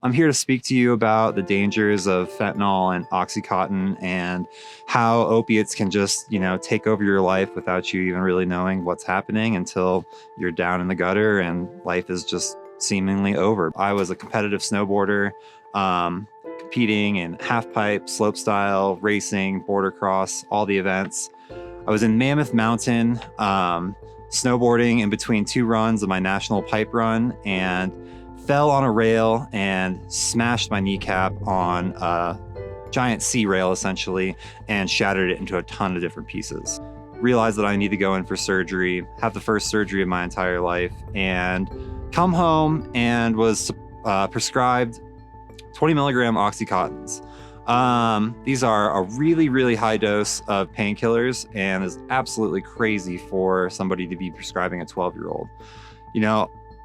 I'm here to speak to you about the dangers of fentanyl and Oxycontin and how opiates can just, take over your life without you even really knowing what's happening until you're down in the gutter and life is just seemingly over. I was a competitive snowboarder, competing in half pipe, slopestyle, racing, border cross, all the events. I was in Mammoth Mountain, snowboarding in between two runs of my national pipe run and fell on a rail and smashed my kneecap on a giant C rail essentially and shattered it into a ton of different pieces. Realized that I need to go in for surgery, have the first surgery of my entire life, and come home and was prescribed 20 milligram Oxycontins. These are a really, really high dose of painkillers and is absolutely crazy for somebody to be prescribing a 12-year-old.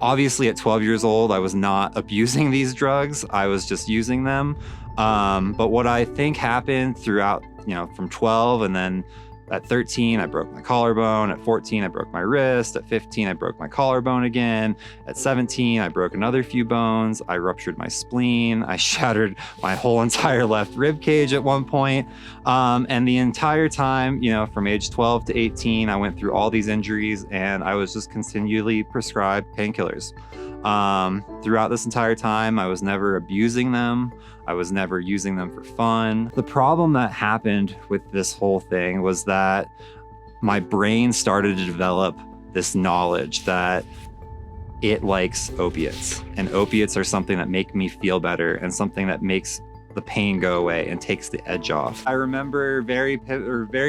Obviously at 12 years old, I was not abusing these drugs. I was just using them. But what I think happened throughout, from 12 and then at 13, I broke my collarbone. At 14, I broke my wrist. At 15, I broke my collarbone again. At 17, I broke another few bones. I ruptured my spleen. I shattered my whole entire left rib cage at one point. And the entire time, from age 12 to 18, I went through all these injuries and I was just continually prescribed painkillers. Throughout this entire time, I was never abusing them. I was never using them for fun. The problem that happened with this whole thing was that my brain started to develop this knowledge that it likes opiates, and opiates are something that make me feel better and something that makes the pain go away and takes the edge off. I remember very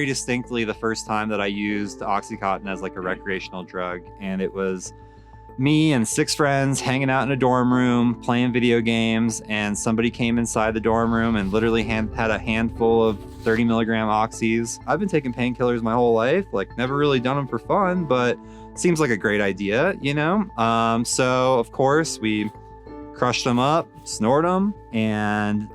distinctly the first time that I used Oxycontin as like a recreational drug, and it was me and 6 friends hanging out in a dorm room playing video games, and somebody came inside the dorm room and literally had a handful of 30 milligram oxys. I've been taking painkillers my whole life, never really done them for fun, but seems like a great idea, so of course we crushed them up, snorted them, and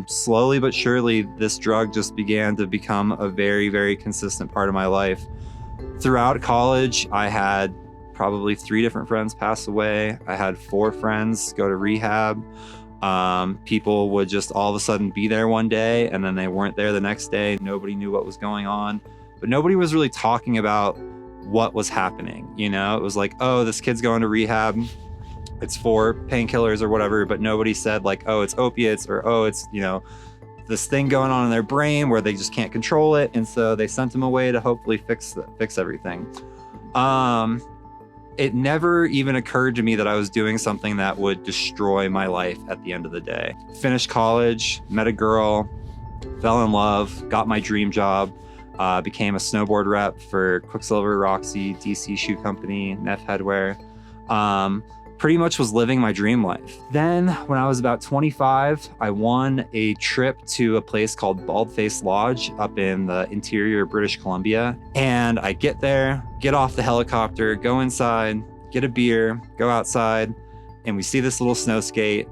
slowly but surely this drug just began to become a very, very consistent part of my life. Throughout college, I had probably 3 different friends pass away. I had 4 friends go to rehab. People would just all of a sudden be there one day and then they weren't there the next day. Nobody knew what was going on, but nobody was really talking about what was happening. It was like, oh, this kid's going to rehab. It's for painkillers or whatever, but nobody said oh, it's opiates, or oh, it's, this thing going on in their brain where they just can't control it. And so they sent him away to hopefully fix everything. It never even occurred to me that I was doing something that would destroy my life at the end of the day. Finished college, met a girl, fell in love, got my dream job, became a snowboard rep for Quicksilver, Roxy, DC Shoe Company, Neff Headwear. Pretty much was living my dream life. Then when I was about 25, I won a trip to a place called Baldface Lodge up in the interior of British Columbia. And I get there, get off the helicopter, go inside, get a beer, go outside, and we see this little snow skate.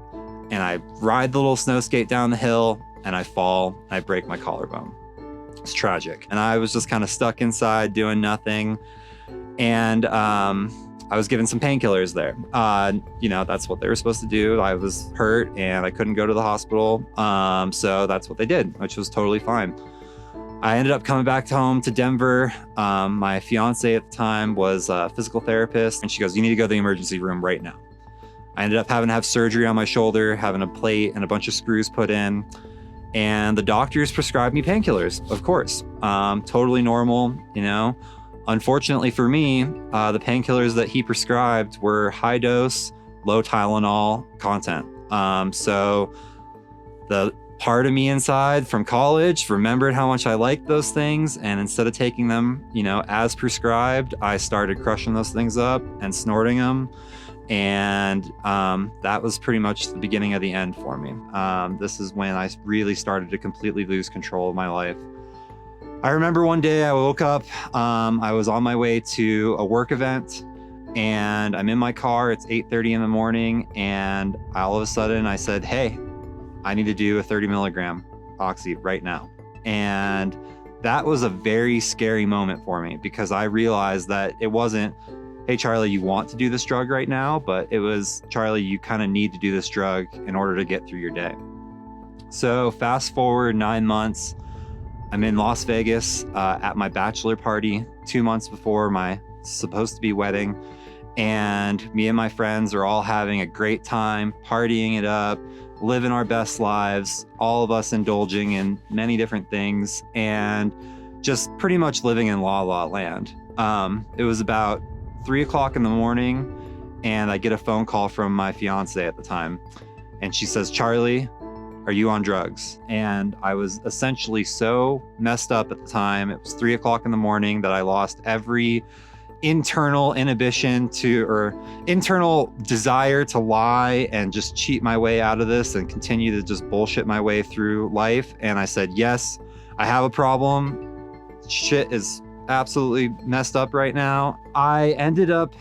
And I ride the little snow skate down the hill and I fall, and I break my collarbone. It's tragic. And I was just kind of stuck inside doing nothing. And I was given some painkillers there. That's what they were supposed to do. I was hurt and I couldn't go to the hospital. So that's what they did, which was totally fine. I ended up coming back home to Denver. My fiance at the time was a physical therapist, and she goes, you need to go to the emergency room right now. I ended up having to have surgery on my shoulder, having a plate and a bunch of screws put in. And the doctors prescribed me painkillers, of course. Totally normal, Unfortunately for me, the painkillers that he prescribed were high dose, low Tylenol content. So the part of me inside from college remembered how much I liked those things. And instead of taking them, as prescribed, I started crushing those things up and snorting them. And that was pretty much the beginning of the end for me. This is when I really started to completely lose control of my life. I remember one day I woke up, I was on my way to a work event and I'm in my car. It's 8:30 in the morning. And all of a sudden I said, hey, I need to do a 30 milligram Oxy right now. And that was a very scary moment for me because I realized that it wasn't, hey, Charlie, you want to do this drug right now, but it was, Charlie, you kind of need to do this drug in order to get through your day. So fast forward 9 months, I'm in Las Vegas at my bachelor party 2 months before my supposed to be wedding. And me and my friends are all having a great time, partying it up, living our best lives, all of us indulging in many different things and just pretty much living in la la land. It was about 3 o'clock in the morning and I get a phone call from my fiance at the time. And she says, Charlie, are you on drugs? And I was essentially so messed up at the time. It was 3 o'clock in the morning that I lost every internal inhibition to, or internal desire to lie and just cheat my way out of this and continue to just bullshit my way through life. And I said, yes, I have a problem. Shit is absolutely messed up right now. I ended up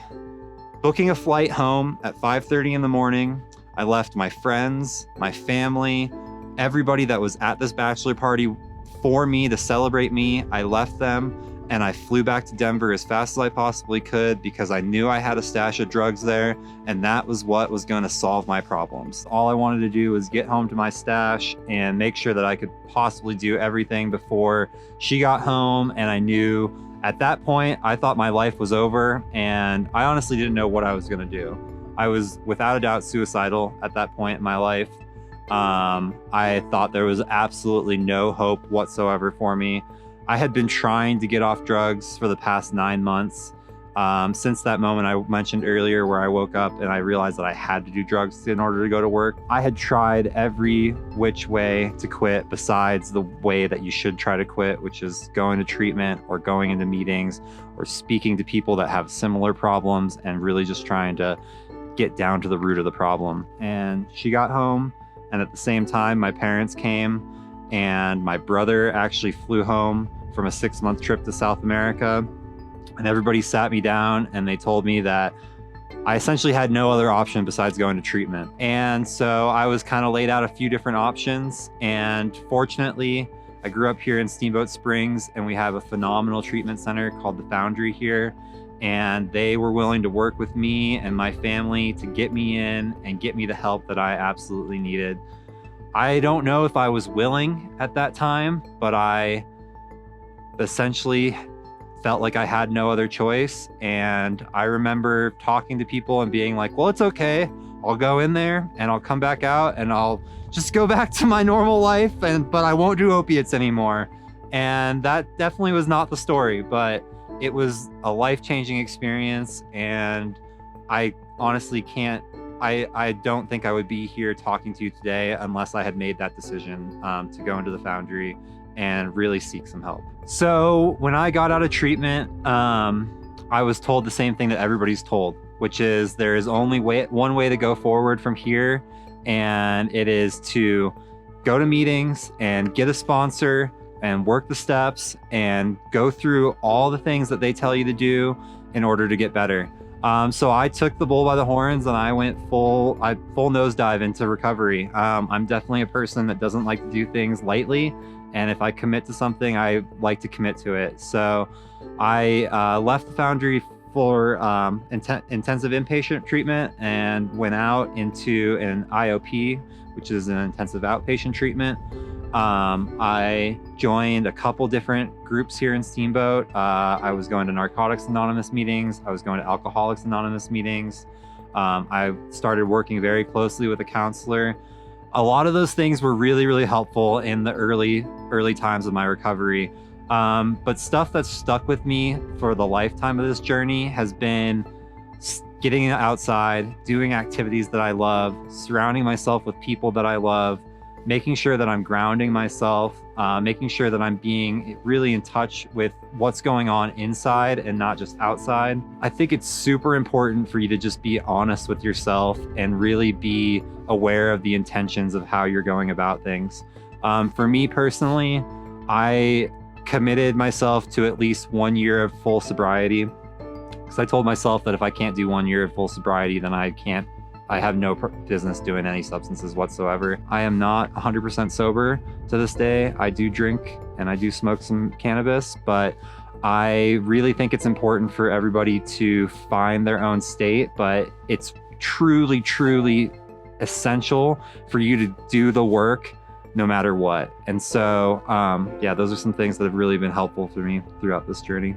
booking a flight home at 5:30 in the morning. I left my friends, my family, everybody that was at this bachelor party for me to celebrate me. I left them and I flew back to Denver as fast as I possibly could because I knew I had a stash of drugs there and that was what was going to solve my problems. All I wanted to do was get home to my stash and make sure that I could possibly do everything before she got home. And I knew at that point, I thought my life was over and I honestly didn't know what I was going to do. I was without a doubt suicidal at that point in my life. I thought there was absolutely no hope whatsoever for me. I had been trying to get off drugs for the past 9 months. Since that moment I mentioned earlier where I woke up and I realized that I had to do drugs in order to go to work. I had tried every which way to quit besides the way that you should try to quit, which is going to treatment or going into meetings or speaking to people that have similar problems and really just trying to get down to the root of the problem. And she got home and at the same time my parents came and my brother actually flew home from a 6-month trip to South America. And everybody sat me down and they told me that I essentially had no other option besides going to treatment. And so I was kind of laid out a few different options. And fortunately, I grew up here in Steamboat Springs and we have a phenomenal treatment center called The Foundry here. And they were willing to work with me and my family to get me in and get me the help that I absolutely needed. I don't know if I was willing at that time, but I essentially felt like I had no other choice. And I remember talking to people and being like, well, it's okay. I'll go in there and I'll come back out and I'll just go back to my normal life, but I won't do opiates anymore. And that definitely was not the story, but it was a life-changing experience. And I honestly I don't think I would be here talking to you today unless I had made that decision to go into the Foundry and really seek some help. So when I got out of treatment, I was told the same thing that everybody's told, which is there is only one way to go forward from here. And it is to go to meetings and get a sponsor and work the steps and go through all the things that they tell you to do in order to get better. So I took the bull by the horns and I went full nosedive into recovery. I'm definitely a person that doesn't like to do things lightly. And if I commit to something, I like to commit to it. So I left the Foundry for intensive inpatient treatment and went out into an IOP, which is an intensive outpatient treatment. I joined a couple different groups here in Steamboat. I was going to Narcotics Anonymous meetings. I was going to Alcoholics Anonymous meetings. I started working very closely with a counselor. A lot of those things were really, really helpful in the early times of my recovery. But stuff that's stuck with me for the lifetime of this journey has been getting outside, doing activities that I love, surrounding myself with people that I love, making sure that I'm grounding myself, making sure that I'm being really in touch with what's going on inside and not just outside. I think it's super important for you to just be honest with yourself and really be aware of the intentions of how you're going about things. For me personally, I committed myself to at least 1 year of full sobriety because I told myself that if I can't do 1 year of full sobriety, then I have no business doing any substances whatsoever. I am not 100% sober to this day. I do drink and I do smoke some cannabis, but I really think it's important for everybody to find their own state, but it's truly, truly essential for you to do the work no matter what. And so, yeah, those are some things that have really been helpful for me throughout this journey.